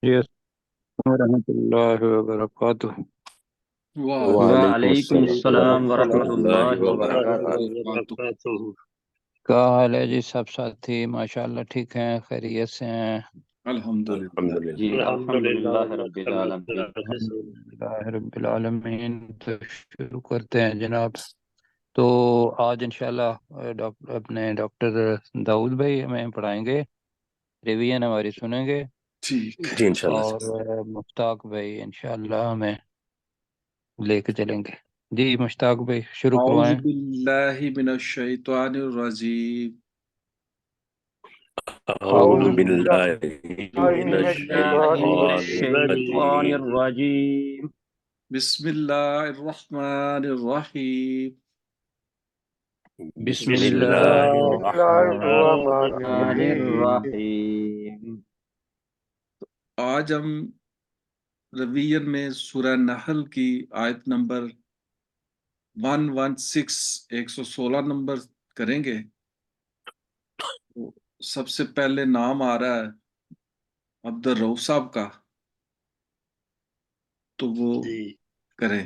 جی السلام ورحمۃ اللہ وبرکاتہ۔ وعلیکم وعلیکم السلام السلام ورحمۃ ورحمۃ اللہ اللہ وبرکاتہ۔ وبرکاتہ۔ کیا حال ہے جی سب ساتھی؟ ماشاءاللہ ٹھیک ہیں، خیریت سے ہیں؟ الحمدللہ جی الحمدللہ الحمدللہ اللہ رب کا العالمین۔ کرم سے الحمدللہ رب العالمین۔ تو شروع کرتے ہیں جناب۔ تو آج انشاءاللہ اپنے ڈاکٹر داؤد بھائی ہمیں پڑھائیں گے، ریویژن ہماری سنیں گے، جی انشاءاللہ سے۔ اور مشتاق بھائی انشاءاللہ ہمیں لے کے چلیں گے۔ جی مشتاق بھائی شروع اعوذ کروائیں۔ باللہ من الشیطان الرجیم اعوذ اعوذ باللہ من من باللہ الشیطان من الشیطان الشیطان الرجیم۔ الرجیم۔ بسم اللہ الرحمن الرحیم بسم بسم اللہ اللہ اللہ الرحمن الرحمن الرحیم۔ الرحیم۔ آج ہم رویژن میں سورہ نحل کی آیت نمبر 116 نمبر کریں گے۔ سب سے پہلے نام آ رہا ہے عبد الرؤف صاحب کا، تو وہ کریں۔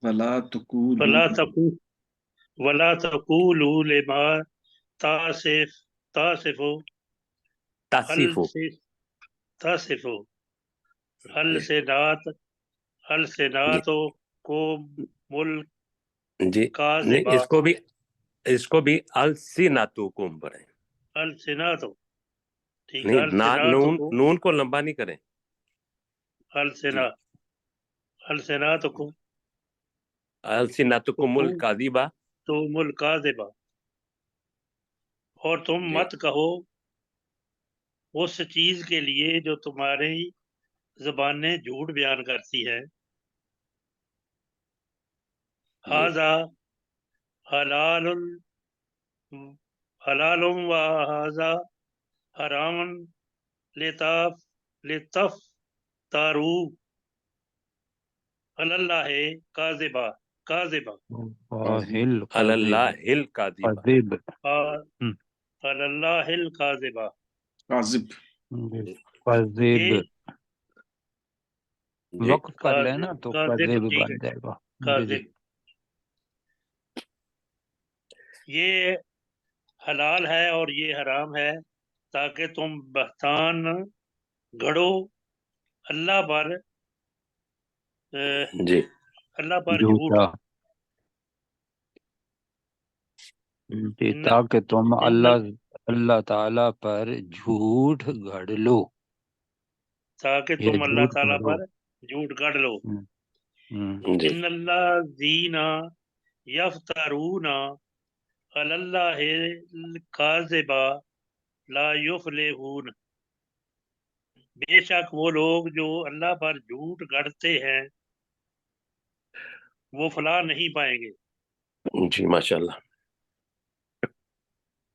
ولا تقولوا لما تصف السناتكم جی نہیں، الكاذبة اس کو بھی السناتکم پڑھیں، السناتو، ٹھیک ہے، نہیں نون کو لمبا نہیں کریں۔ جی السناتكم السناتکم الکاذبہ۔ تم الكاذبة، اور تم جی مت کہو اس چیز کے لیے جو تمہاری زبانیں جھوٹ بیان کرتی ہیں۔ ھذا حلال و ھذا حرام لتفتروا علی اللہ کاذبا اللہ الکاذبہ۔ قذب علی اللہ الکاذبا۔ کاذب۔ قذب یہ جی وقف کر لینا تو کاذب، قذب ٹھیک بن ہے، جائے گا۔ جی جی کاذب۔ یہ حلال ہے اور یہ حرام ہے تاکہ تم بہتان گھڑو اللہ پر جی جھوٹ۔ جھوٹا، جی تاکہ تم اللہ تعالی پر جھوٹ گھڑ لو، تاکہ یہ تم اللہ جھوٹ تعالیٰ گھڑو۔ پر جھوٹ گڑ لو۔ جی ان اللہ زینا یفترون علی اللہ الکاذبا لا یفلحون، بے شک وہ لوگ جو اللہ پر جھوٹ گڑتے ہیں وہ فلاح نہیں پائیں گے۔ جی ماشاءاللہ۔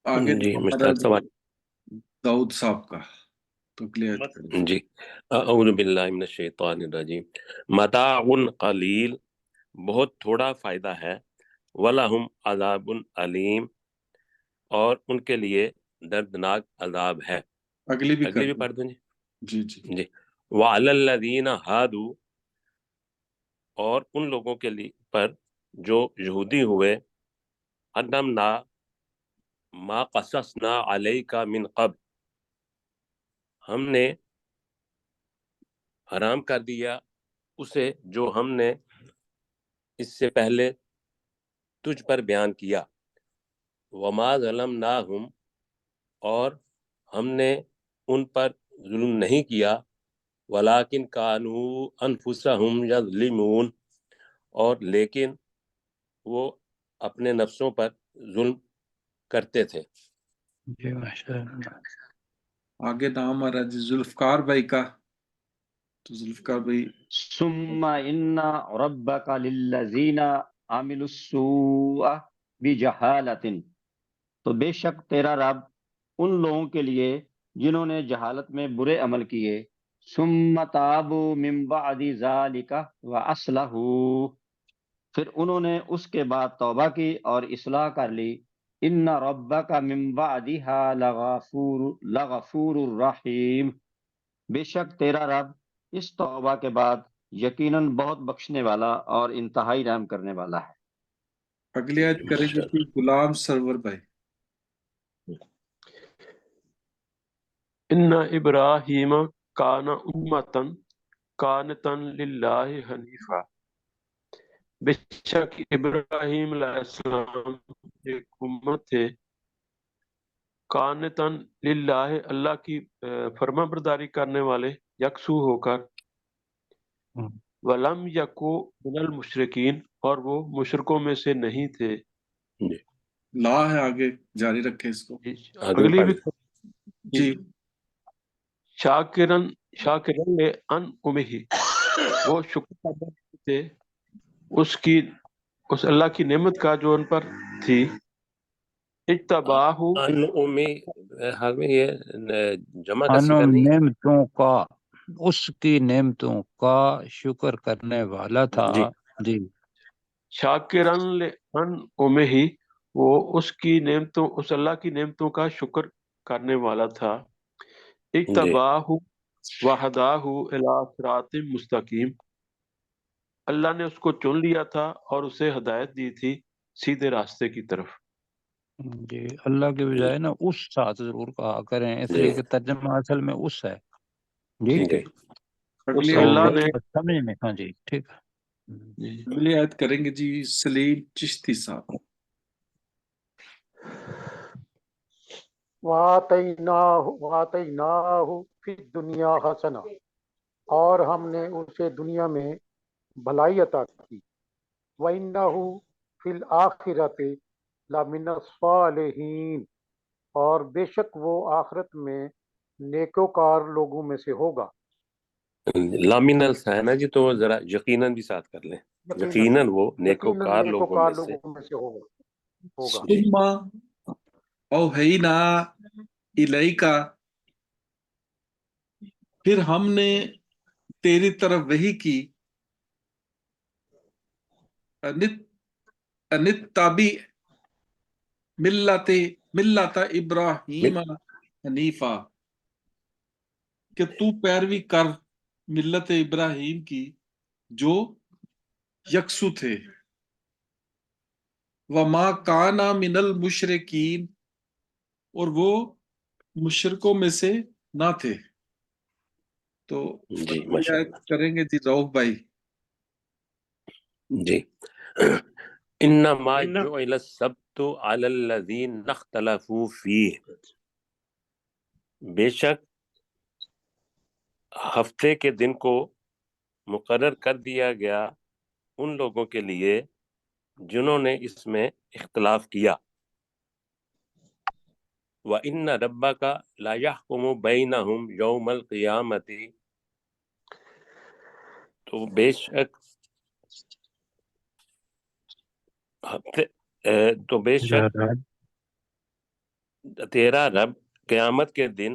آگے جی نام آ رہا مشتاق ہے سوال۔ داؤد صاحب کا، تو کلیئر کریں۔ جی اعوذ باللہ من الشیطان الرجیم۔ متاع قلیل، بہت تھوڑا فائدہ ہے، وَلَهُمْ عذاب علیم، اور ان کے لیے دردناک عذاب ہے۔ اگلی بھی اگلی بھی کر پڑھ دوں جی۔ جی جی جی وَعَلَى الَّذِينَ هَادُوا، اور ان لوگوں کے لیے پر جو یہودی ہوئے، حرمنا ما قصصنا علیک من قبل، ہم نے حرام کر دیا اسے جو ہم نے اس سے پہلے تجھ پر بیان کیا۔ وما ظلمناہم، اور ہم نے ان پر ظلم نہیں کیا، ولیکن کانوا انفسہم یظلمون، اور لیکن وہ اپنے نفسوں پر ظلم کرتے تھے۔ جی ماشاءاللہ۔ آگے نام آ رہا ہے جی ذوالفقار بھائی کا، تو ذوالفقار بھائی ثم ان ربک للذین عملوا السوء بجہالۃ، تو بے شک تیرا رب ان لوگوں کے لیے جنہوں نے جہالت میں برے عمل کیے، ثم تابوا من بعد ذلک واصلحوا، پھر انہوں نے اس کے بعد توبہ کی اور اصلاح کر لی، ان ربک من بعدها لغفور الرحیم، بے شک تیرا رب اس توبہ کے بعد یقیناً بہت بخشنے والا اور انتہائی رحم کرنے والا ہے۔ اگلی آیت کریں گے جی غلام سرور بھائی۔ ان ابراہیم کان امتن کانتن للہ حنیفا، بے شک ابراہیم علیہ السلام ایک امت تھے، کانتن للہ اللہ کی فرما برداری کرنے والے، یکسو ہو کر، ولم یکو من المشرکین، اور وہ مشرکوں میں سے نہیں تھے۔ جی لا ہے آگے، جاری رکھے اس کو۔ آگے اگلی پڑھ بھی جی شاکرن ان امہی، وہ شکر کرتے تھے اس اللہ کی نعمت کا جو ان پر تھی، اجتباہ، ان امی حال میں یہ جمع کا ان صیغہ نہیں ہے۔ نعمتوں کا، اس کی نعمتوں کا شکر کرنے والا تھا۔ جی جی شاکرن ان امہی، وہ اس کی نعمتوں، اس اللہ کی نعمتوں کا شکر کرنے والا تھا، جی اجتباہ وہداہ الی صراط مستقیم، اللہ نے اس کو چن لیا تھا اور اسے ہدایت دی تھی سیدھے راستے کی طرف۔ جی، اللہ کے بجائے نا اس ساتھ ضرور کہا کریں، اس جی لیے کہ ترجمہ اصل میں اس ہے۔ جی ٹھیک ہے، جی اس اگلی تو اللہ آیت نے سمجھ میں، ہاں جی ٹھیک ہے۔ جی اگلی آیت کریں گے جی سلیم چشتی صاحب۔ وَآتَيْنَاهُ فِي الدُّنْيَا حَسَنَةً، اور ہم نے اسے دنیا میں بھلائی عطا کی، وَإِنَّهُ فِي الْآخِرَةِ لَمِنَ الصَّالِحِينَ، اور بے شک وہ آخرت میں نیکوکار لوگوں میں سے ہوگا۔ لامینل ہے نا جی، تو وہ ذرا یقیناً بھی ساتھ کر لیں، یقیناً وہ نیکوکار لوگوں میں سے۔ لوگوں میں سے ہوگا۔ جی ثم اوحینا الیکا، پھر ہم نے تیری طرف وحی کی، انتبع ملت ابراہیم حنیفا، کہ تو پیروی کر ملت ابراہیم کی جو یکسو تھے، وما کانا من المشرکین، اور وہ مشرکوں میں سے نہ تھے۔ تو جی ماشاء اللہ۔ کریں گے جی روف بھائی۔ جی انما جعل السبت علی الذین اختلفوا فیہ، بے شک ہفتے کے دن کو مقرر کر دیا گیا ان لوگوں کے لیے جنہوں نے اس میں اختلاف کیا، وَإِنَّ رَبَّكَ لَيَحْكُمُ بَيْنَهُمْ يَوْمَ الْقِيَامَةِ، تو بے شک تیرا رب قیامت کے دن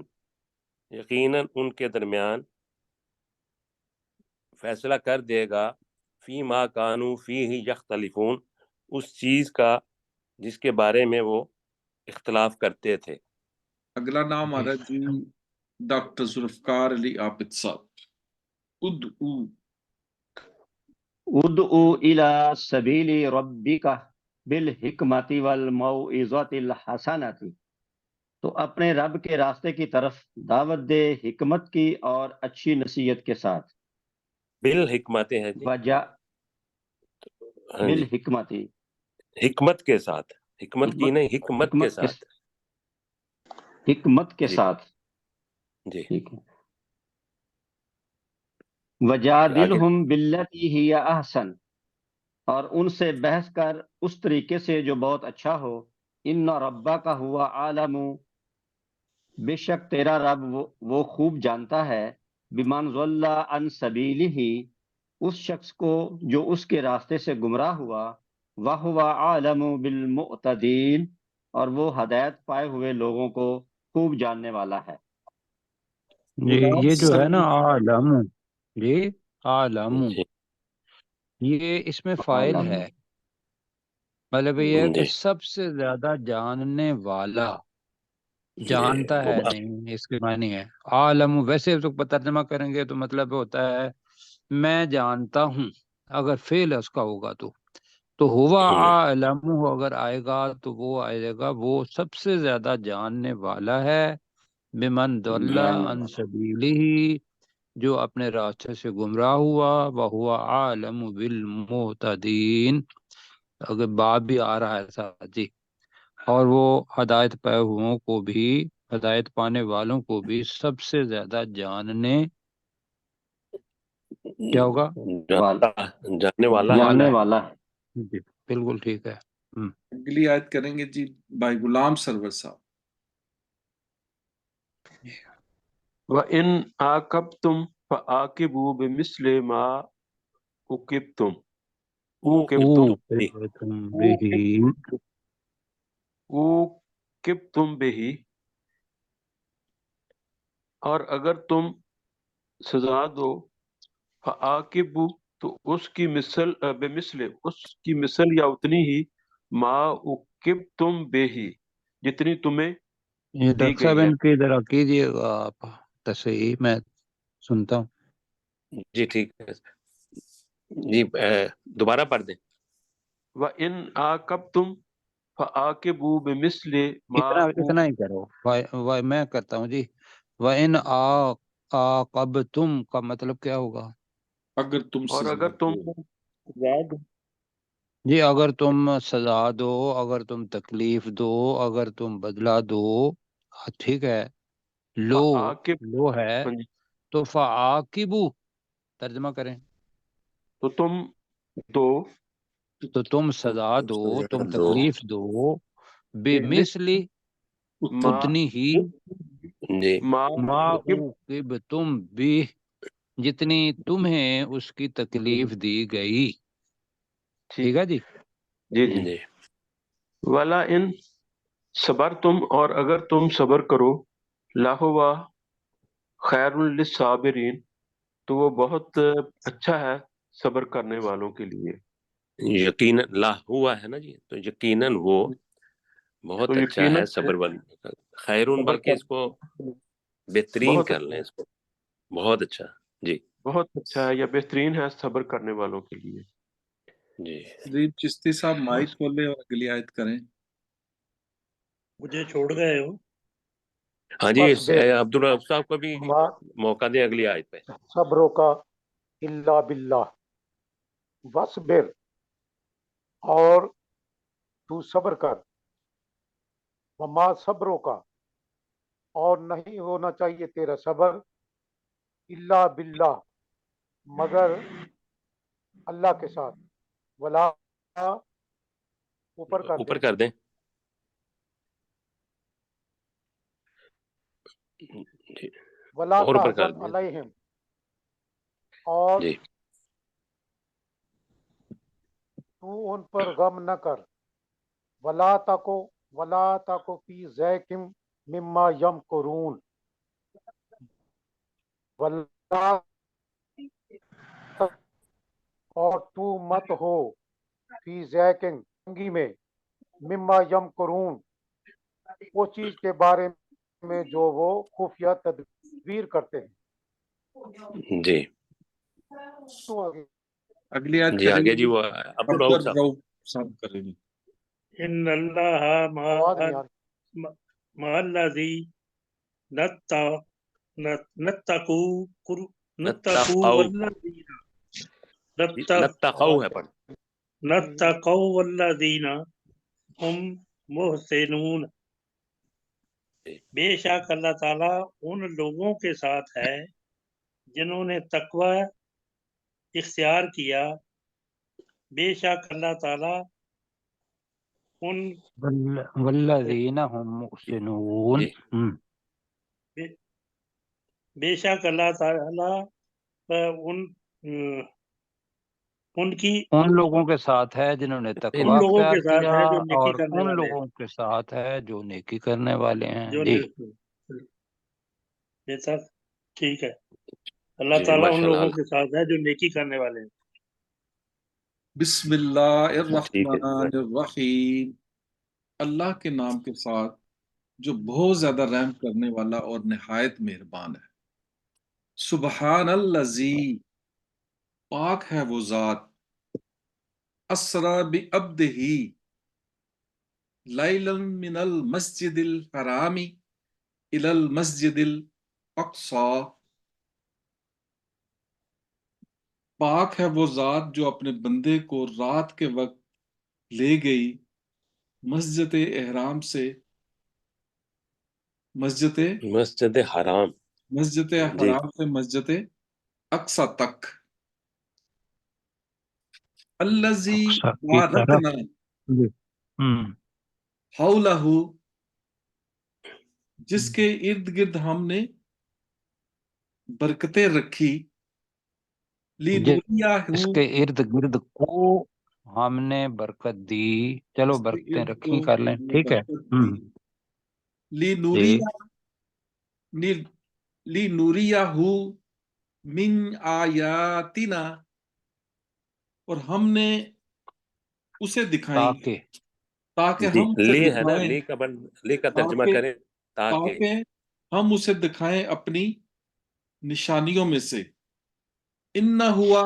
یقیناً ان کے درمیان فیصلہ کر دے گا، فی ما کانوا فیہ یختلفون، اس چیز کا جس کے بارے میں وہ اختلاف کرتے تھے۔ اگلا نام آ رہا ہے جی ڈاکٹر ذوالفقار علی عابد صاحب۔ ادعو الی سبیل ربک بالحکمت والموعظۃ الحسنۃ، تو اپنے رب کے راستے کی طرف دعوت دے حکمت کی اور اچھی نصیحت کے ساتھ۔ بالحکمت ہے جی، وجا ہاں جی، بالحکمت، حکمت کے ساتھ، حکمت کی نہیں، حکمت کے ساتھ۔ حکمت کے جی ساتھ، جی ٹھیک ہے۔ آگے وجادلہم باللتی ہی احسن، اور ان سے بحث کر اس طریقے سے جو بہت اچھا ہو۔ ان ربک ہوا عالم، بے شک تیرا رب وہ خوب جانتا ہے، بمن ضل عن سبیلہ، اس شخص کو جو اس کے راستے سے گمراہ ہوا، وہو عالم بالمعتدین، اور وہ ہدایت پائے ہوئے لوگوں کو خوب جاننے والا ہے۔ جی یہ جو ہے نا عالم، جی عالم، جی یہ اس میں فاعل عالم، ہے، مطلب یہ ہے کہ جی سب سے زیادہ جاننے والا، جانتا ہے وہ نہیں، اس کے معنی ہے عالم، ویسے اس کو ترجمہ کریں گے تو مطلب ہوتا ہے میں جانتا ہوں، اگر فعل اس کا ہوگا تو ہوا عالم اگر آئے گا تو وہ آئے گا وہ سب سے زیادہ جاننے والا ہے، بمن ضل عن سبیلہ، جو اپنے راستے سے گمراہ ہوا، وہوا عالم بالمہتدین، اگر باب بھی آ رہا ہے ساتھ جی، اور وہ ہدایت پائے ہوئوں کو بھی، ہدایت پانے والوں کو بھی سب سے زیادہ جاننے، کیا ہوگا؟ جاننے والا ہے۔ جاننے والا ہے۔ جی بالکل ٹھیک ہے۔ اگلی آیت کریں گے جی بھائی غلام سرور صاحب۔ وَإِنْ عَاقَبْتُمْ فَعَاقِبُوا بِمِثْلِ مَا عُوقِبْتُمْ بِهِ، اور اگر تم سزا دو، فعاقبوا، تو اس کی مثل بمثل، اس کی مثل یا اتنی ہی، ما عوقبتم بہ، جتنی تمہیں یہ دی ڈاکٹر صاحب گئی ہے۔ ان کی ذرا کیجیے گا آپ تصحیح، میں سنتا ہوں۔ جی ٹھیک ہے جی، دوبارہ پڑھ دیں۔ وَإِنْ عَاقَبْتُمْ فَعَاقِبُوا بِمِثْلِ مَا اتنا ہی کرو، میں کرتا ہوں جی۔ وَإِنْ عَاقَبْتُمْ کا مطلب کیا ہوگا اگر تم اور سزا اگر تم دو، جی؟ اگر تم سزا دو، اگر تم تکلیف دو، اگر تم بدلہ دو، ٹھیک ہے، لو فعاقب، لو ہے ہاں جی، تو فعاقبو ترجمہ کریں، تو تم دو، تو تم سزا دو، تم تکلیف دو، بے مثلی ما اتنی ہی، جی ما ما عوقب، تم بھی، جتنی تمہیں اس کی تکلیف دی گئی، ٹھیک ہے جی؟ جی جی۔ جی ولا ان صبر تم، اور اگر تم صبر کرو، لاہوا خیر للصابرین، تو وہ بہت اچھا ہے صبر کرنے والوں کے لیے۔ یقیناً لا ہوا ہے نا جی، تو یقیناً وہ بہت تو اچھا یقیناً ہے صبر خیرون، صبر بلکہ کر اس کو بہترین بہت کر اچھا لیں ہے، اس کو، بہت اچھا۔ جی بہت اچھا ہے یا بہترین ہے صبر کرنے والوں کے لیے۔ جی جی چشتی صاحب مائک کھولیں اور اگلی آیت کریں۔ مجھے چھوڑ گئے ہو۔ ہاں جی، وَاصْبِرْ عبدالرب صاحب کو بھی ما موقع دیں اگلی آیت پہ۔ صبرک الا باللہ، وَاصْبِرْ، اور تو صبر کر، وما صبرک، اور نہیں ہونا چاہیے تیرا صبر، الا باللہ، مگر اللہ کے ساتھ، ولا، اوپر کر اوپر دیں، کر دیں۔ جی ولا اور اوپر کر تحزن دیں۔ علیہم، اور جی تو ان پر غم نہ کر، ولا تکو فی ضیق مما یمکرون، ولا، اور تو مت ہو فی ضیق، تنگی میں، مما یمکرون، وہ چیز کے بارے میں جو وہ خفیہ تدبیر کرتے ہیں۔ جی تو آگے اگلی آیت جی کریں آگے گے جی، جی وہ عبدالرؤف صاحب۔ صاحب کریں گے۔ ان اللہ آواز نہیں آ رہی۔ مع الذی نتقو والذین نتقو ہے پڑھ۔ نتقوا والذین ہم محسنون، بے شک اللہ تعالیٰ ان لوگوں کے ساتھ ہے جنہوں نے تقوی اختیار کیا، بے شک اللہ تعالیٰ ان والذین هم محسنون، جی بے شک اللہ تعالیٰ ان کی ان لوگوں کے ساتھ ہے جنہوں نے تقوی ان لوگوں اختیار کے ساتھ کیا، ہے جو نیکی اور کرنے ان والے ہیں، لوگوں کے ساتھ ہے جو نیکی کرنے والے ہیں جو جی۔ یہ سب ٹھیک ہے۔ اللہ جی تعالیٰ ان ماشاء لوگوں اللہ، کے ساتھ ہے جو نیکی کرنے والے ہیں۔ بسم اللہ ٹھیک ہے۔ الرحمن الرحیم، اللہ کے نام کے ساتھ جو بہت زیادہ رحم کرنے والا اور نہایت مہربان ہے۔ سبحان الذی، پاک ہے وہ ذات، اسرا بعبدہ، لیلا من المسجد الحرام الی المسجد الاقصی، پاک ہے وہ ذات جو اپنے بندے کو رات کے وقت لے گئی مسجد احرام سے مسجد مسجد حرام، جی حرام سے مسجد اقصی تک، الذی اقصی کی طرف۔ بارکنا جی۔ ہم۔ حولہ، جس کے ارد گرد ہم نے برکتیں رکھی، لینوریہ، جس کے ارد گرد کو ہم نے برکت دی، چلو جس کے برکتیں ارد کو رکھی کر لیں، ہم نے ٹھیک ہے۔ برکت دی، ہم۔ جی۔ لینوریہ من آیاتنا، اور ہم نے اسے دکھائیں تاکہ جی، ہم اسے لی ہے نا، دکھائیں، لی کا ترجمہ تاکہ کریں، تاکہ تاکہ ہم اسے دکھائیں اپنی نشانیوں میں سے، انہ ہوا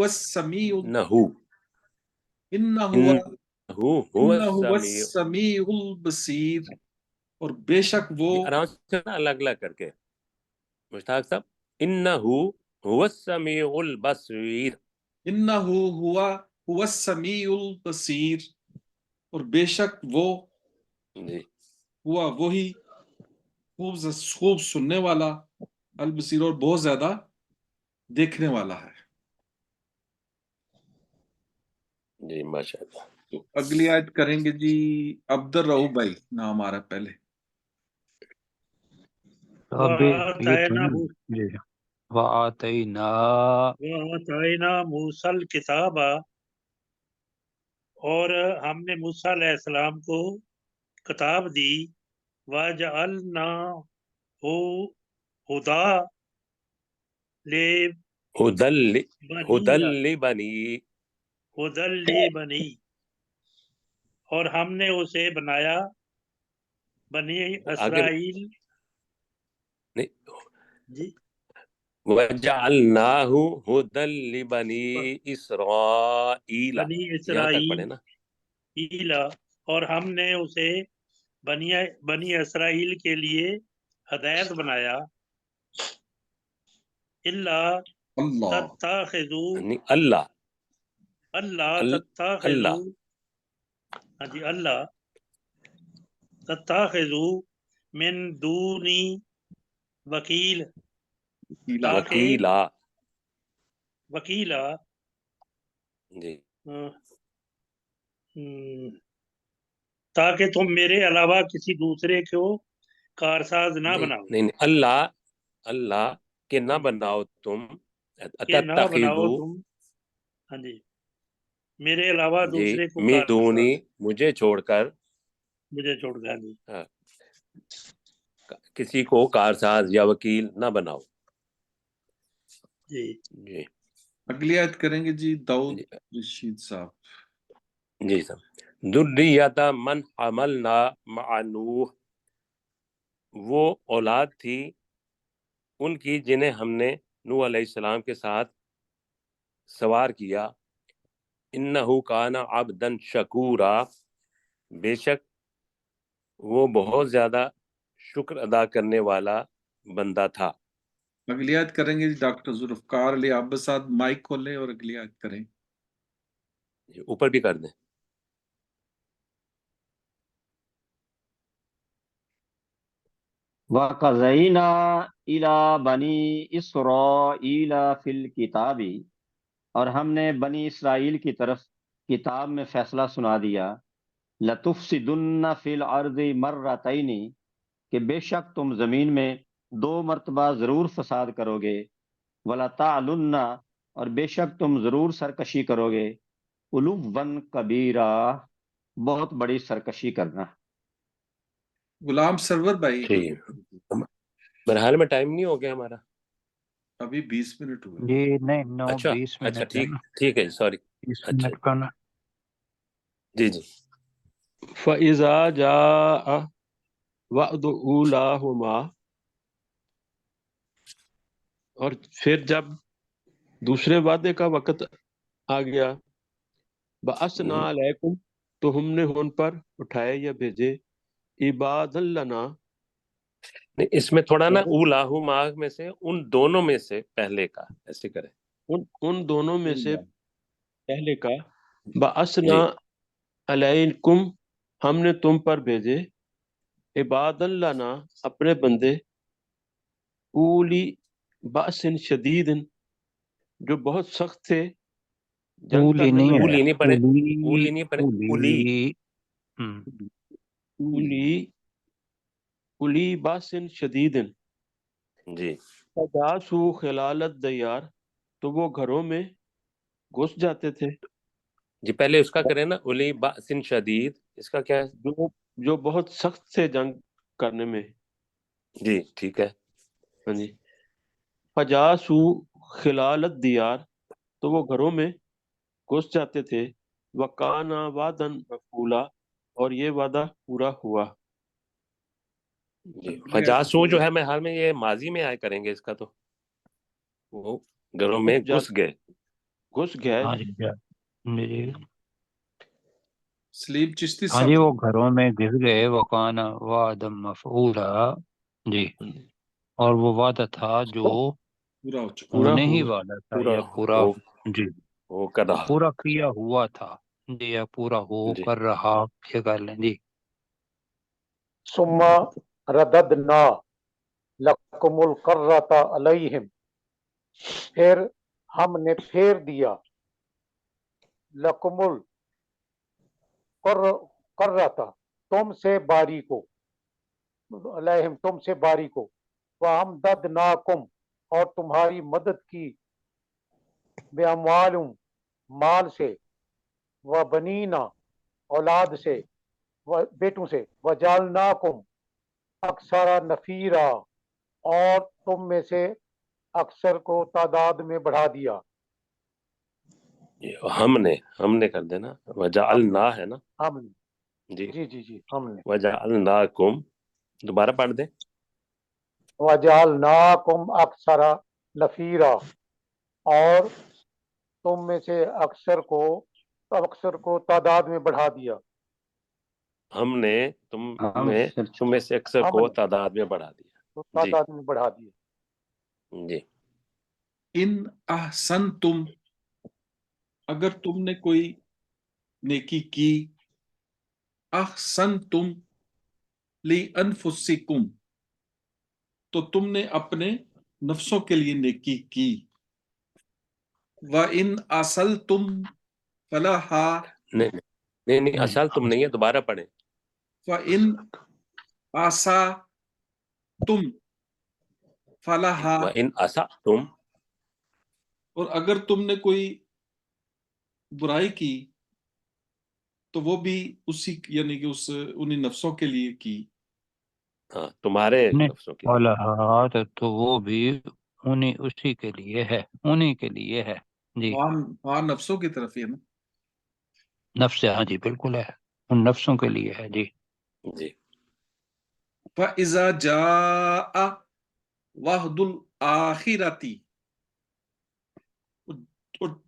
السمیع، نہ ہو، انہ ہوا هو السمیع، السمیع البصیر، اور بے شک وہ، یہ آرام سے نا الگ الگ کر کے مشتاق صاحب، انہ هو السمیع البصیر، انہ ہوا السمیع البصیر، اور بے شک وہ جی ہوا وہی خوب سننے والا، البصیر، اور بہت زیادہ دیکھنے والا ہے۔ جی ماشاء اللہ۔ تو اگلی آیت کریں گے جی عبد الرؤف بھائی، نام آ رہا ہے پہلے۔ تو ابھی یہ تو وَآتَيْنَا جی، وَآتَيْنَا، مُوسَى الْكِتَابَ، اور ہم نے موسیٰ علیہ السلام کو کتاب دی، وَجَعَلْنَاهُ هُدًى ہدل لِبَنِي، لبنی، اور ہم نے اسے بنایا بنی آگے اسرائیل، نہیں، جی وَجَعَلْنَاهُ هُدًى لِبَنِي إِسْرَائِيلَ، بنی یہاں تک پڑھے نا۔ اسرائیل، اور ہم نے اسے بنی اسرائیل کے لیے ہدایت بنایا، اللہ اللہ، تتخذوا، نہیں، اللہ اللہ اللہ تتخذوا، ہاں جی، اللہ تتخذوا من دونی وکیل، تاکہ وکیلا، وکیلا، جی تاکہ تم میرے علاوہ کسی دوسرے کو کارساز نہ نہیں بناؤ، نہیں، اللہ کہ نہ بناؤ تم، کہ نہ بناؤ تتخذوا، تم، ہاں جی، میرے علاوہ جی دوسرے کو من دونی، کارساز، مجھے چھوڑ کر، مجھے چھوڑ کر، جی ہاں، کسی کو کارساز یا وکیل نہ بناؤ۔ جی جی اگلی آیت کریں گے جی داؤد جی رشید صاحب۔ جی سر، ذریۃ من حملنا مع نوح، وہ اولاد تھی ان کی جنہیں ہم نے نوح علیہ السلام کے ساتھ سوار کیا، انہ کان عبدا شکورا، بے شک وہ بہت زیادہ شکر ادا کرنے والا بندہ تھا۔ اگلی آیت کریں گے جی ڈاکٹر ذوالفقار علی عباس صاحب، مائک کھولیں اور اگلی آیت کریں۔ اوپر بھی کر دیں۔ وَقَضَيْنَا إِلَى بَنِي إِسْرَائِيلَ فِي الْكِتَابِ، اور ہم نے بنی اسرائیل کی طرف کتاب میں فیصلہ سنا دیا، لَتُفْسِدُنَّ فِي الْأَرْضِ مَرَّتَيْنِ، کہ بے شک تم زمین میں 2 مرتبہ ضرور فساد کرو گے، وَلَتَعْلُنَّ، اور بے شک تم ضرور سرکشی کرو گے، عُلُوًّا کبیرہ، بہت بڑی سرکشی کرنا۔ غلام سرور بھائی، ٹھیک، بہرحال میں ٹائم نہیں ہو گیا ہمارا؟ ابھی 20 منٹ ہوئے۔ جی نہیں، 20 اچھا منٹ ہے نا، ٹھیک ہے، سوری، 20 اچھا منٹ کا نا۔ جی جی فَإِذَا جَاءَ وَعْدُ أُولَاهُمَا، اور پھر جب دوسرے وعدے کا وقت آ گیا، بَعَثْنَا عَلَيْكُمْ، تو ہم نے ان پر اٹھائے یا بھیجے، عباد لنا، نہیں، اس میں تھوڑا نا اولاہو ماغ میں سے ان دونوں میں سے پہلے کا ایسے کریں. ان دونوں میں سے پہلے کا، بَعَثْنَا جی عَلَيْكُمْ، ہم نے تم پر بھیجے، عباد لنا، اپنے بندے، اولی بأس شدید، جو بہت سخت تھے جنگ اولی کرنے نہیں میں، ہے، اولی نہیں پڑھے، اولی اولی نہیں پڑھے، اولی. اولی ہم، اولی بأس شدید، جی فجاسو خلال الدیار، تو وہ گھروں میں گھس جاتے تھے، جی پہلے اس کا کریں نا، اولی بأسن شدید، اس کا کیا ہے؟ جو بہت سخت تھے جنگ کرنے میں. جی ٹھیک ہے. ہاں جی، فجاسو خلال الدیار، تو وہ گھروں میں گھس جاتے تھے، وکانا وعدن مفعولا، اور یہ وعدہ پورا ہوا. جی فجاسو جو ہے میں حال میں یہ ماضی میں آئے کریں گے اس کا، تو وہ گھروں میں گھس گئے. گھس گئے. ہاں جی جی سلیم چشتی ہاں صاحب جی، وہ گھروں میں گھس گئے، وکان وعدم مفعولا، جی، اور وہ وعدہ تھا جو پورا ہو چکا. پورا ہونے ہی ہوا. والا تھا پورا یا پورا، ہو جی ہو کر رہا. پورا کیا ہوا تھا، جی یا پورا ہو جی کر رہا، یہ کر لیں جی. ثم رددنا لکم القرۃ علیہم، پھر ہم نے پھیر دیا لکم القرۃ، تم سے باری کو، علیہم تم سے باری کو، وَأَمْدَدْنَاكُمْ، اور تمہاری مدد کی، بِأَمْوَالٍ مال سے، وَبَنِينَ اولاد سے، بیٹوں سے، وَجَعَلْنَاكُمْ اکثر نفیرا، اور تم میں سے اکثر کو تعداد میں بڑھا دیا. جی، ہم نے کر دینا، وجعلنا ہے نا. ہم نے، جی جی جی جی ہم نے، وجعلناکم، دوبارہ پڑھ دیں. وَجَعَلْنَاكُمْ اکثر نفیرا، اور تم میں سے اکثر کو تعداد میں بڑھا دیا. ہم نے تم ہم میں سے اکثر ہم کو نے تعداد میں بڑھا دیا. تو جی تعداد میں بڑھا دیا. جی ان احسنتم، اگر تم نے کوئی نیکی کی، احسنتم لی انفسکم، تو تم نے اپنے نفسوں کے لیے نیکی کی. وَإِنْ أَصَلْتُمْ فَلَهَا، نہیں اصل تم نہیں ہے، دوبارہ پڑھیں. وَإِنْ أَسَأْتُمْ فَلَهَا، وَإِنْ أَسَأْتُمْ، اور اگر تم نے کوئی برائی کی تو وہ بھی اسی، یعنی کہ انہی نفسوں کے لیے کی. ہاں تمہارے نفسوں کی. فلاحات، تو وہ بھی انہیں اسی کے لیے ہے، انہیں کے لیے ہے جی. ہاں نفسوں کی طرف ہی ہے نا. نفس، ہاں جی بالکل ہے، ان نفسوں کے لیے ہے جی. جی فَإِذَا جَاءَ وَعْدُ الْآخِرَةِ،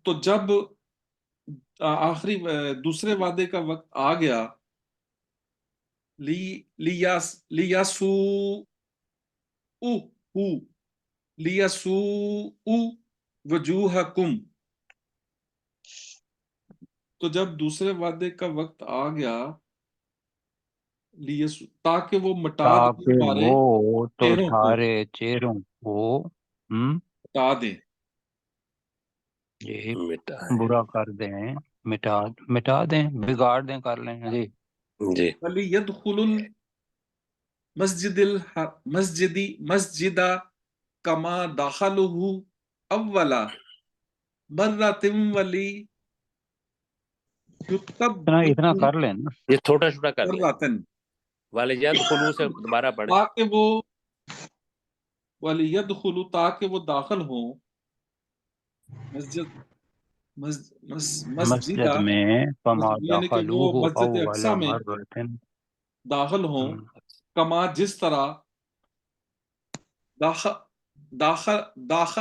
تو جب آخری دوسرے وعدے کا وقت آ گیا، لیسوء وجوہکم، تو جب دوسرے وعدے کا وقت آ گیا، تاکہ وہ مٹا دیں تاکہ تمہارے وہ چہروں کو، تمہارے چہروں کو مٹا دیں. یہ مٹا برا کر دیں، مٹا دیں، بگاڑ دیں، کر لیں جی. جی وَلِيَدْخُلُ المسجد کما دخلہ اول مرۃ اتنا کر لیں نا. یہ چھوٹا چھوٹا کر لیں. مرۃ، والدخلوا سے دوبارہ پڑھیں. تاکہ وہ وَلِيَدْخُلُوا، تاکہ وہ داخل ہوں مسجد مسجد مسجد میں فما مسجد یعنی کہ وہ دخلوہ مسجد اول اقصی میں مرتن داخل ہوں، کما جس طرح داخلوہ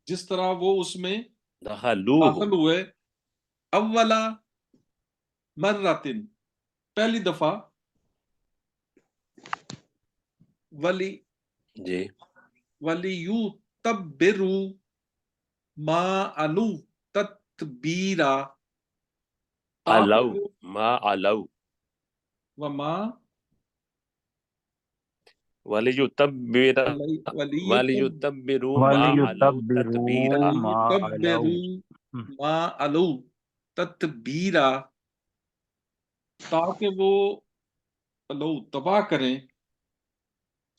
جس طرح وہ اس میں دخلوہ داخل ہوئے، اولا مرتن پہلی دفعہ، جی وَلِيُتَبِّرُوا مَا عَلُوا تَتْبِيرًا علو تاکہ وہ ما علو وما وَلِيُتَبِّرَ وَلِيُتَبِّرُوا مَا علو تَتْبِيرًا ما علو وَلِيُتَبِّرُوا مَا عَلُوا تَتْبِيرًا تاکہ وہ تباہ کریں،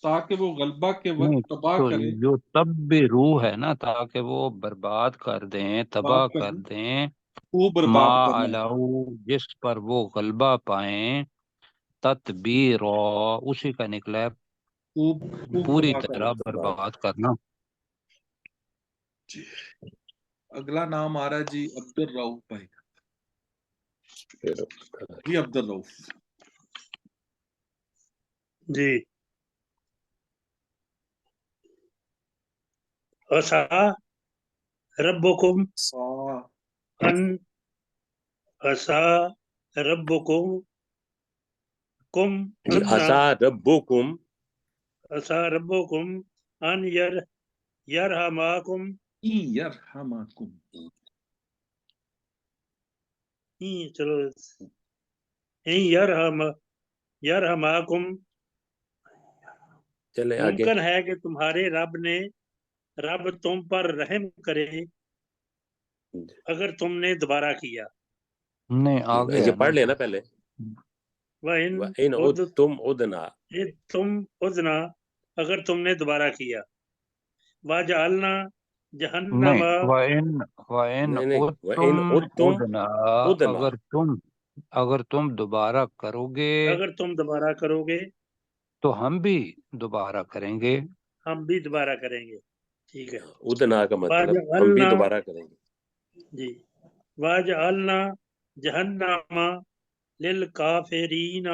تاکہ وہ غلبہ کے نہیں وقت تباہ تو کریں، جو تب بھی روح ہے نا، تاکہ وہ برباد کر دیں، تباہ بات کر کریں، دیں خوب ما برباد کرنا ہے، علو جس پر وہ غلبہ پائیں، تتبیر اسی کا نکلا ہے خوب خوب پوری تباہ طرح کرنا۔ برباد کرنا۔ جی اگلا نام آ رہا ہے جی عبد الرؤف بھائی کا۔ جی عبد الرؤف۔ جی عسا ربکم ان عسا ربکم جی عسا ربکم عسا ربکم ان یرحماکم یرحمکم چلو یرحماکم چلیں آگے ممکن ہے کہ تمہارے رب تم پر رحم کرے اگر تم نے دوبارہ کیا۔ نہیں آگے یہ ہے پڑھ نا، لینا پہلے وَإِنْ وَإِنْ عُدْتُمْ عُدْنَا تم عدنا اگر تم نے دوبارہ کیا۔ وَجَعَلْنَا جہنم نہیں وَإِنْ نہیں نہیں عُدْتُمْ وَإِنْ عُدْتُمْ عُدْنَا عُدْنَا اگر تم دوبارہ کرو گے اگر تم دوبارہ کرو گے تو ہم بھی دوبارہ کریں گے۔ ہم بھی دوبارہ کریں گے، ٹھیک ہے۔ عُدْنَا کا مطلب ہم بھی وَجَعَلْنَا دوبارہ کریں گے۔ جی وَجَعَلْنَا جہنم للکافرین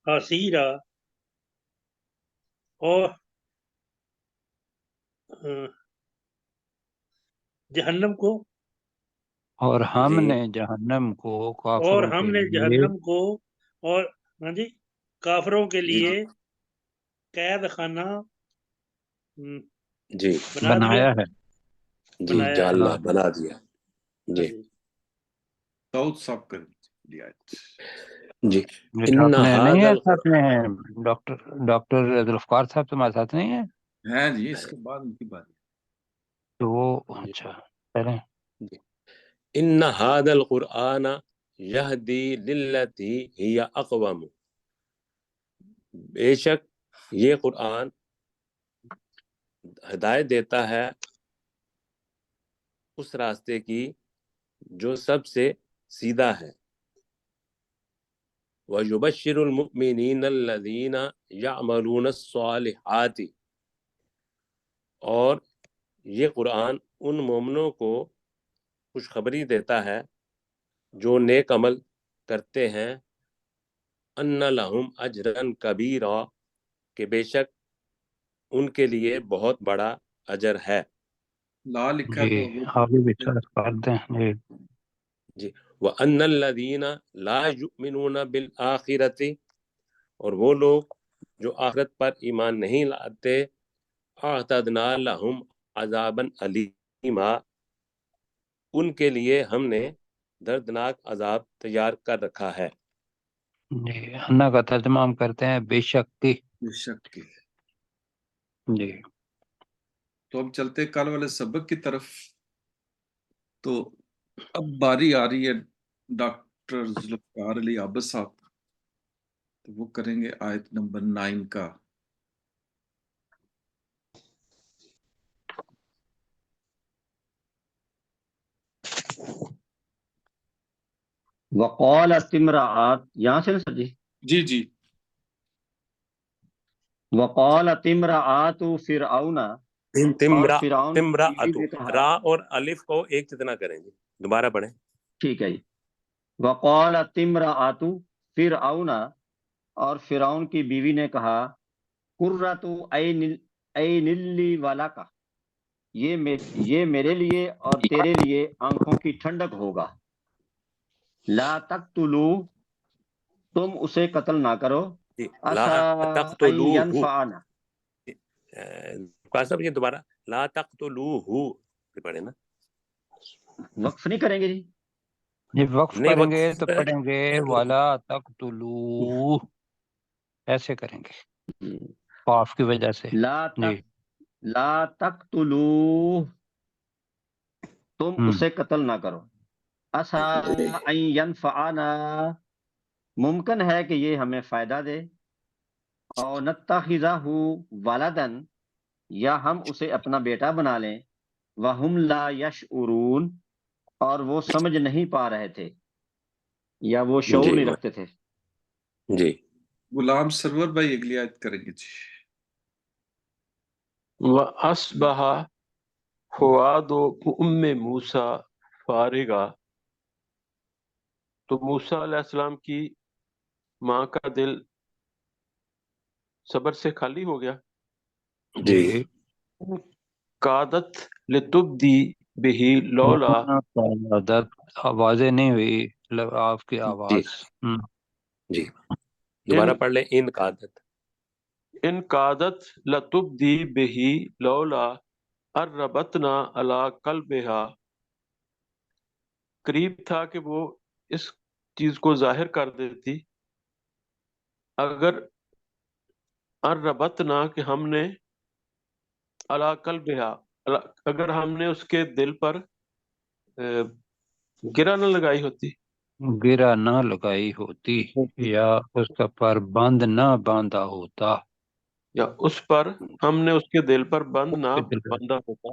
حصیرا اور جہنم کو اور ہم جی نے جہنم کو اور کافروں ہم کے نے لیے جہنم کو اور ہاں جی کافروں کے جی لیے قید خانہ جی بنا دیا بنایا ہے۔ جی بنایا ہے۔ جعلنا بنا دیا۔ ہاں جی جی داؤد صاحب کر دیا۔ جی یہ ان اپنے نہیں هذا ہے ساتھ القرآن میں ڈاکٹر ذوالفقار صاحب تمہارے ساتھ نہیں ہے ہیں جی، اس کے بعد ان کی بات۔ تو وہ جی اچھا پہلے جی ان هذا القرآن یہدی للتی ہی اقوم، بے شک یہ قرآن ہدایت دیتا ہے اس راستے کی جو سب سے سیدھا ہے۔ وَيُبَشِّرُ الْمُؤْمِنِينَ الَّذِينَ يَعْمَلُونَ الصَّالِحَاتِ، اور یہ قرآن ان مومنوں کو خوشخبری دیتا ہے جو نیک عمل کرتے ہیں، ان لہم اجرا کبیرا، کہ بے شک ان کے لیے بہت بڑا اجر ہے۔ لا لکھا جی تو وہ آگے بھی ساتھ کر دیں جی۔ جی وَأَنَّ الَّذِينَ لَا يُؤْمِنُونَ بِالْآخِرَةِ، اور وہ لوگ جو آخرت پر ایمان نہیں لاتے، اعتدنا لہم عذابا علیما، ان کے لیے ہم نے دردناک عذاب تیار کر رکھا ہے۔ جی انا کا ترجمہ ہم کرتے ہیں بے شک کی۔ بے شک کی۔ جی تو اب چلتے کل والے سبق کی طرف۔ تو اب باری آ رہی ہے ڈاکٹر ذوالفقار علی عابد صاحب، تو وہ کریں گے آیت نمبر 9 کا۔ وقالت امرأت، یہاں سے نا سر جی جی جی وقالت امرأۃ فرعون، اور تمرا فرعون کی بیوی تمرأۃ، نے کہا، را اور الف کو ایک جتنا کریں گے. دوبارہ پڑھیں. ٹھیک ہے جی، وقالت امرأۃ فرعون، اور فرعون کی بیوی نے کہا، قرۃ عین لی ولک، یہ میرے لیے اور تیرے لیے آنکھوں کی ٹھنڈک ہوگا. لا تقتلوا، تم اسے قتل نہ کرو، جی. لا عسیٰ ان تقتلوہ. ینفعنا. قاسم صاحب یہ دوبارہ لا تقتلوہ پڑھیں نا. وقف نہیں کریں گے جی؟ یہ وقف نہیں کریں گے وقف تو پڑھیں گے ولا تقتلوہ، ایسے کریں گے قاف کی وجہ سے. جی. لا تقتلوہ، تم ہم، اسے قتل نہ کرو. عسیٰ ان ینفعنا، ممکن ہے کہ یہ ہمیں فائدہ دے. اور نتخذہ ولدن، یا ہم اسے اپنا بیٹا بنا لیں. وہم لا یشعرون، اور وہ سمجھ نہیں پا رہے تھے یا وہ شعور جی نہیں رکھتے تھے. جی. غلام سرور بھائی اگلی آیت کریں گے جی. وَأَصْبَحَ فُؤَادُ أُمِّ مُوسَىٰ فارغا، تو موسیٰ علیہ السلام کی ماں کا دل صبر سے خالی ہو گیا. جی. جی. قادت لتبدی بہی لولا، عادت آوازیں نہیں ہوئی آپ کی جی. آواز. ہم، جی. دوبارہ ان پڑھ لیں. ان کا عادت. ان قادت لتبدی بہی لولا الربتنا علی قلبہا، قریب تھا کہ وہ اس چیز کو ظاہر کر دیتی اگر الربتنا، کہ ہم نے علی قلبہا، اگر ہم نے اس کے دل پر گرہ نہ لگائی ہوتی. گرا نہ لگائی ہوتی، یا اس کا پر بند نہ باندھا ہوتا. یا اس پر ہم نے اس کے دل پر بند نہ باندھا ہوتا.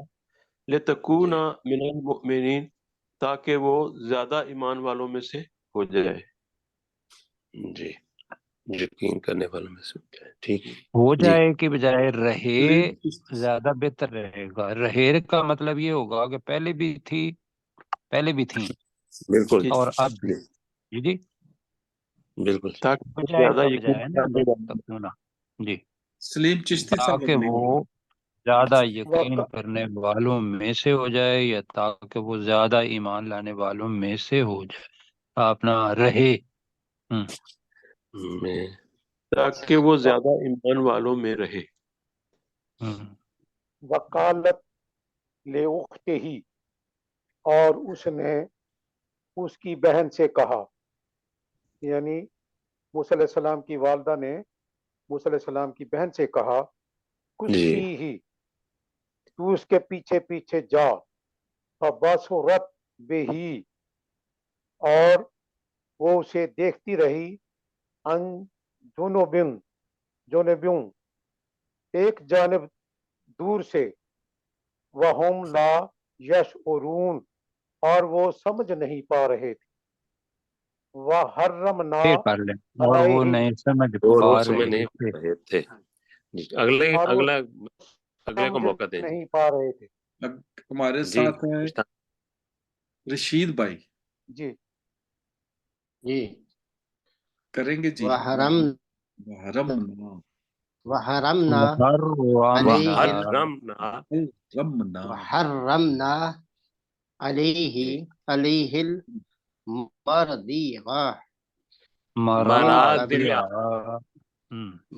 لتکون من المؤمنین، تاکہ وہ زیادہ ایمان والوں میں سے ہو جائے. جی. یقین کرنے والوں میں سے ٹھیک. ہو جی. جائے کہ بجائے رہے سلیم چشتی زیادہ بہتر رہے گا. رہے کا مطلب یہ ہوگا کہ پہلے بھی تھی، پہلے بھی تھیں بالکل. اور اب بھی. جی. جی جی. بالکل. تاکہ وہ بجائے زیادہ کا یقین بجائے نا کرنے والوں میں. تک ہونا. جی. سلیم چشتی صاحب تاکہ اگلی. وہ زیادہ یقین وق- کرنے والوں میں سے ہو جائے، یا تاکہ وہ زیادہ ایمان لانے والوں میں سے ہو جائے. اپنا رہے. ہم، میں تاکہ وہ زیادہ ایمان والوں میں رہے. ہم، وقالت لأختہ، اور اس نے اس کی بہن سے کہا، یعنی موسیٰ علیہ السلام کی والدہ نے موسیٰ علیہ السلام کی بہن سے کہا، جی. کسی ہی، تو اس کے پیچھے پیچھے جا. فبصرت بہی، اور وہ اسے دیکھتی رہی. ان جنوبن، ایک جانب دور سے. وہم لا یشعرون، اور وہ سمجھ نہیں پا رہے تھے. وحرمنا پھر پڑھ لیں. اور وہ علیہ، نہیں سمجھ اور پا وہ سمجھ رہے نہیں تھے. پا رہے تھے. جی. اور وہ اگلے کو سمجھ موقع دیں. جی. نہیں پا رہے تھے. اب ہمارے جی. ساتھ ہیں رشید بھائی، جی جی. کریں گے جی. وحرم وحرمنا وحرمنا وحرمنا علیہ وحرمنا. رمنا وحرمنا جی. علیہ المرضیع مرادع.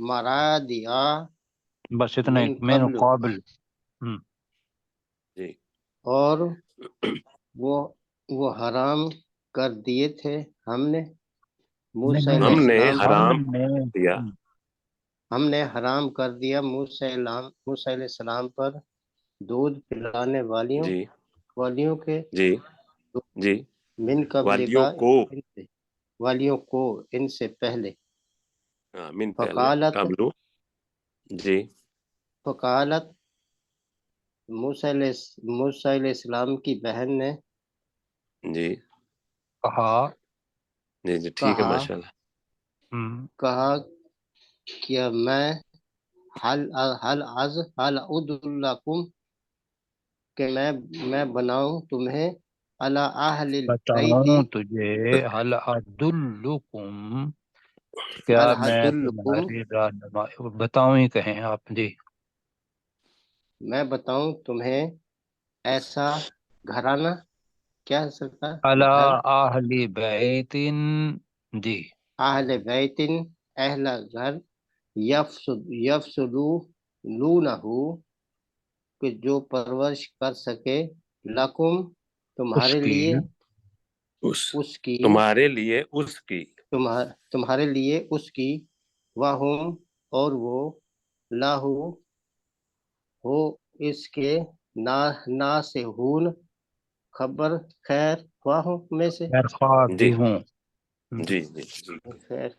مرادیہ بس اتنا من ایک میں قبل، قابل. جی. اور وہ حرام کر دیے تھے ہم نے موسیٰ علیہ ہم نے السلام پر، حرام کیا. ہم نے حرام کر دیا موسیٰ علیہ السلام پر دودھ پلانے جی. والیوں کے، جی. جی. من قبل والیوں کا، کو. والیوں کو ان سے پہلے. من پہلے فقالت قبلو. جی. فقالت موسیٰ علیہ السلام کی بہن نے جی. کہا. جی. جی. ٹھیک ہے. کہا ماشاء اللہ. کہا کیا میں حل ادلکم کہ میں بناؤں تمہیں علی اہل البیت بتاؤں تجھے، حل ادلکم، کیا حل میں ادلکم تمہاری رہنمائی، بتاؤں ہی کہیں آپ جی، میں بتاؤں تمہیں ایسا گھرانہ، کیا ہو سکتا ہے علی گھر، اہل بیت، جی اہل بیت، اہل گھر، یفصلونہ کہ جو پرورش کر سکے، لکم اس تمہارے کی، لیے، اس اس کی تمہارے لیے اس کی، تمہارے لیے اس کی، وہم اور وہ، لاہو ہو اس کے، ناسہون خبر خیر خواہوں میں سے، خیر خواہ جی بھی ہوں۔ جی جی جی خیر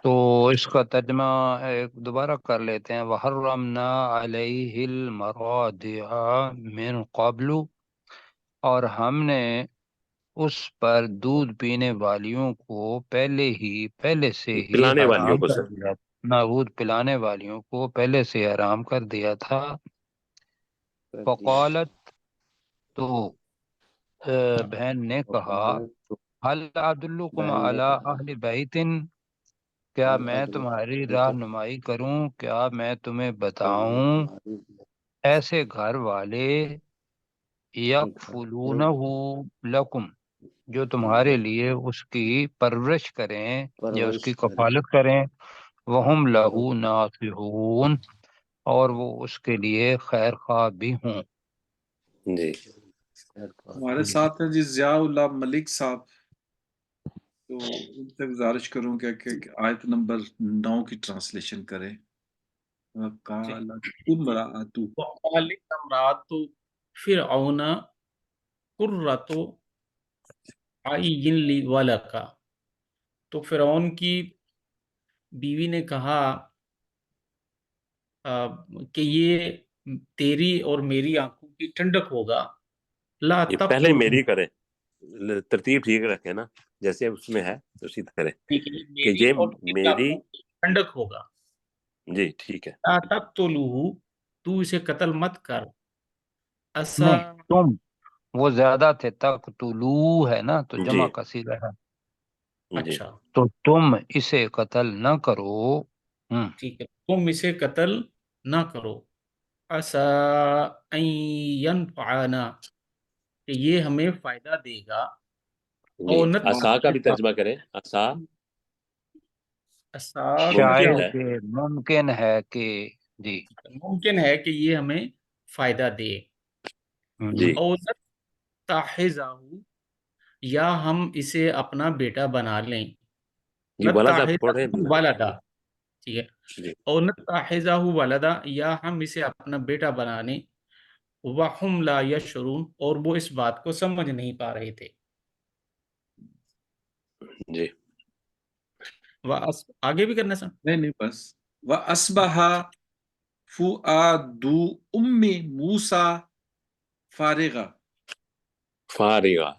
تو اس کا ترجمہ ایک دوبارہ کر لیتے ہیں، وحرمنا علیہ المراضع من قبل، اور ہم نے اس پر دودھ پینے والیوں کو پہلے سے ہی پلانے والیوں حرام کو کر سر، دیا، دودھ پلانے والیوں کو پہلے سے حرام کر دیا تھا۔ کر دیا، فقالت، تو بہن نے کہا، حل ادلکم بہن نے علی کہا، اہل بیت، کیا حل میں تمہاری ادلکم رہنمائی کروں، کیا میں تمہیں کیا میں بتاؤں تمہاری ایسے گھر والے، یکفلونہ لکم، جو تمہارے لیے اس کی پرورش کریں یا اس کی پرورش کرے، کفالت کریں، وہم لہو ناصحون، اور وہ اس کے لیے خیر خواہ بھی ہوں۔ جی خیر خواہ۔ ہمارے ساتھ ہیں جی ضیاء اللہ ملک صاحب، تو ان سے گزارش کروں کہ آیت نمبر 9 کی ٹرانسلیشن کریں۔ وَقَالَتِ امرأۃ، وقالت امرأۃ فرعون قرۃ عین لی ولک، تو فرعون کی بیوی نے کہا کہ یہ تیری اور میری آنکھوں کی ٹھنڈک ہوگا، لا یہ پہلے تقتلوا، میری کریں، ترتیب ٹھیک رکھے نا، جیسے اس میں ہے اسی طرح کہ میری یہ اور تیری میری، آنکھوں کی ٹھنڈک ہوگا، جی ٹھیک ہے، لا تقتلوہ، تو اسے قتل مت کر، اسا، نہیں، تم، وہ زیادہ تھے، تقتلو ہے نا تو جی جمع کا صیغہ ہے، جی اچھا تو تم اسے قتل نہ کرو۔ ٹھیک ہے، تم اسے قتل نہ کرو، اسا ان ینفعنا، کہ یہ ہمیں فائدہ دے گا، جی، اور عصا کا بھی ترجمہ کریں، عصا اسا کیا ممکن شاید ہے، ہوگا، کہ ممکن ہے کہ، جی ممکن ہے کہ یہ ہمیں فائدہ دے، جی اور نتخذہ، یا ہم اسے اپنا بیٹا بنا لیں، جی ولادہ نتخذہ پڑھیں بھی نا، ولدا، ٹھیک ہے، جی اور نتخذہ ولدا، یا ہم اسے اپنا بیٹا بنا لیں، وَهُمْ لَا يَشْعُرُونَ، اور وہ اس بات کو سمجھ نہیں پا رہے تھے۔ جی آگے بھی کرنا سر؟ نہیں بس، وَأَصْبَحَ فُؤَادُ أُمِّ مُوسَى فارغا، فارغہ،